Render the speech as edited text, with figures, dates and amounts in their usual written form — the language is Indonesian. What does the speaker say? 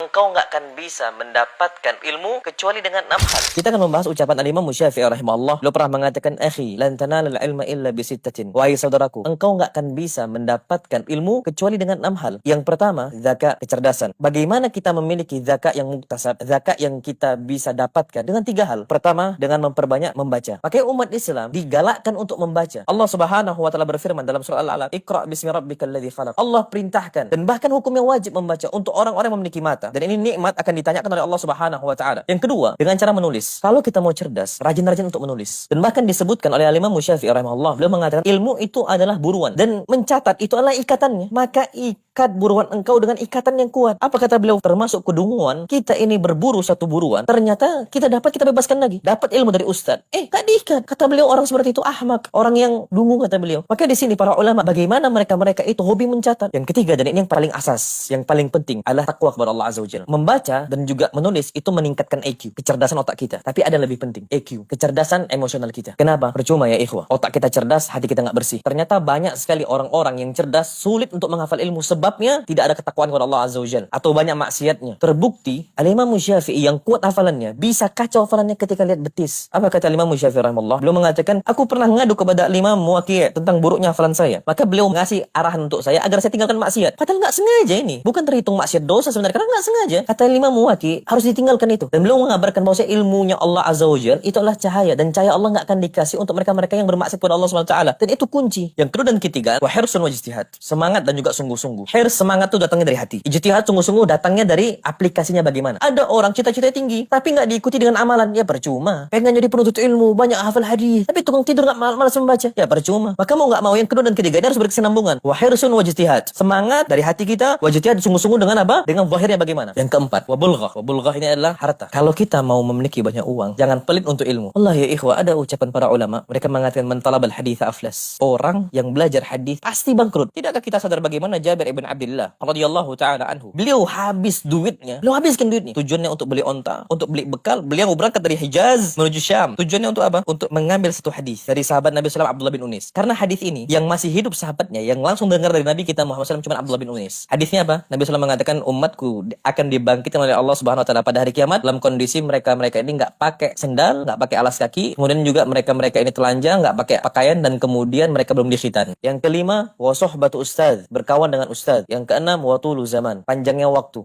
engkau nggak akan bisa mendapatkan ilmu kecuali dengan 6 hal. Kita akan membahas ucapan Al-Imam Syafi'i rahimahullah. Beliau pernah mengatakan, "Akhi, lan tanalul ilma illa bisittatin." Wahai saudaraku, engkau nggak akan bisa mendapatkan ilmu kecuali dengan 6 hal. Yang pertama, zakat, kecerdasan. Bagaimana kita memiliki zakat yang muktasab, zakat yang kita bisa dapatkan dengan 3 hal. Pertama, dengan memperbanyak membaca. Pakai umat Islam digalakkan untuk membaca. Allah Subhanahu wa taala berfirman dalam surah Al-Alaq, "Iqra bismi rabbikal ladzi khalaq." Allah perintahkan dan bahkan hukum yang wajib membaca untuk orang-orang yang memiliki mata. Dan ini nikmat akan ditanyakan oleh Allah Subhanahu wa taala. Yang kedua, dengan cara menulis. Kalau kita mau cerdas, rajin-rajin untuk menulis. Dan bahkan disebutkan oleh Imam Syafi'i rahimahullah, beliau mengatakan ilmu itu adalah buruan dan mencatat itu adalah ikatannya. Maka ikat buruan engkau dengan ikatan yang kuat. Apa kata beliau? Termasuk kedunguan, kita ini berburu satu buruan, ternyata kita bebaskan lagi. Dapat ilmu dari ustaz. Tak diikat. Kata beliau orang seperti itu ahmak, orang yang dungu kata beliau. Maka di sini para ulama bagaimana mereka itu hobi mencatat. Yang ketiga dan ini yang paling asas, yang paling penting adalah takwa kepada Allah Azza wa Jalla. Membaca dan juga menulis itu meningkatkan IQ, kecerdasan otak kita. Tapi ada lebih penting, EQ, kecerdasan emosional kita. Kenapa? Percuma ya ikhwah. Otak kita cerdas, hati kita nggak bersih. Ternyata banyak sekali orang-orang yang cerdas sulit untuk menghafal ilmu sebabnya tidak ada ketakwaan kepada Allah Azza wa Jalla atau banyak maksiatnya. Terbukti Al-Imam Syafi'i yang kuat hafalannya bisa kacau hafalannya ketika lihat betis. Apa kata Al-Imam Syafi'i rahimahullah? Beliau mengatakan, aku pernah ngadu kepada Al-Imam Muwaqi' tentang buruknya hafalan saya. Maka beliau ngasih arahan untuk saya agar saya tinggalkan maksiat. Padahal nggak sengaja ini. Bukan terhitung maksiat dosa sebenarnya, karena nggak sengaja. Kata Al-Imam Muwaqi' harus ditinggalkan itu. Dan beliau mengabarkan bahwa ilmunya Allah Azza wa Jalla itu adalah cahaya, dan cahaya Allah nggak akan dikasih untuk mereka-mereka yang bermaksiat kepada Allah Subhanahu wa taala. Dan itu kunci. Yang kedua dan ketiga, wa hirsun wa ijtihad. Semangat dan juga sungguh-sungguh. Hirs, semangat itu datangnya dari hati. Ijtihad, sungguh-sungguh datangnya dari aplikasinya bagaimana. Ada orang cita-cita tinggi tapi nggak diikuti dengan amalan, ya percuma. Pengen jadi penuntut ilmu, banyak hafal hadis, tapi tukang tidur nggak malas membaca, ya percuma. Maka mau nggak mau yang kedua dan ketiga ini harus berkesinambungan. Wa hirsun wa ijtihad. Semangat dari hati kita, wa ijtihad sungguh-sungguh dengan apa? Dengan zahirnya bagaimana. Yang keempat, wa bulghah. Wa bulghah ini adalah harta. Kalau kita mau memiliki banyak uang, jangan pelit untuk ilmu. Allah ya ikhwah, ada ucapan para ulama, mereka mengatakan man talabal haditha aflas. Orang yang belajar hadis pasti bangkrut. Tidakkah kita sadar bagaimana Jabir ibn Abdullah radhiyallahu taala anhu? Beliau habis duitnya. Beliau habiskan duitnya. Tujuannya untuk beli onta, untuk beli bekal. Beliau berangkat dari Hijaz menuju Syam. Tujuannya untuk apa? Untuk mengambil satu hadis dari sahabat Nabi SAW Abdullah bin Unis. Karena hadis ini yang masih hidup sahabatnya, yang langsung dengar dari Nabi kita Muhammad SAW cuma Abdullah bin Unis. Hadisnya apa? Nabi SAW mengatakan umatku akan dibangkitkan oleh Allah Subhanahu wa taala pada hari kiamat dalam kondisi mereka ini nggak pakai sendal, nggak pakai alas kaki. Kemudian juga mereka ini telanjang, nggak pakai pakaian, dan kemudian mereka belum dikhitan. Yang kelima, wa suhbatu ustaz, berkawan dengan ustaz. Yang keenam, wa tulu zaman, panjangnya waktu.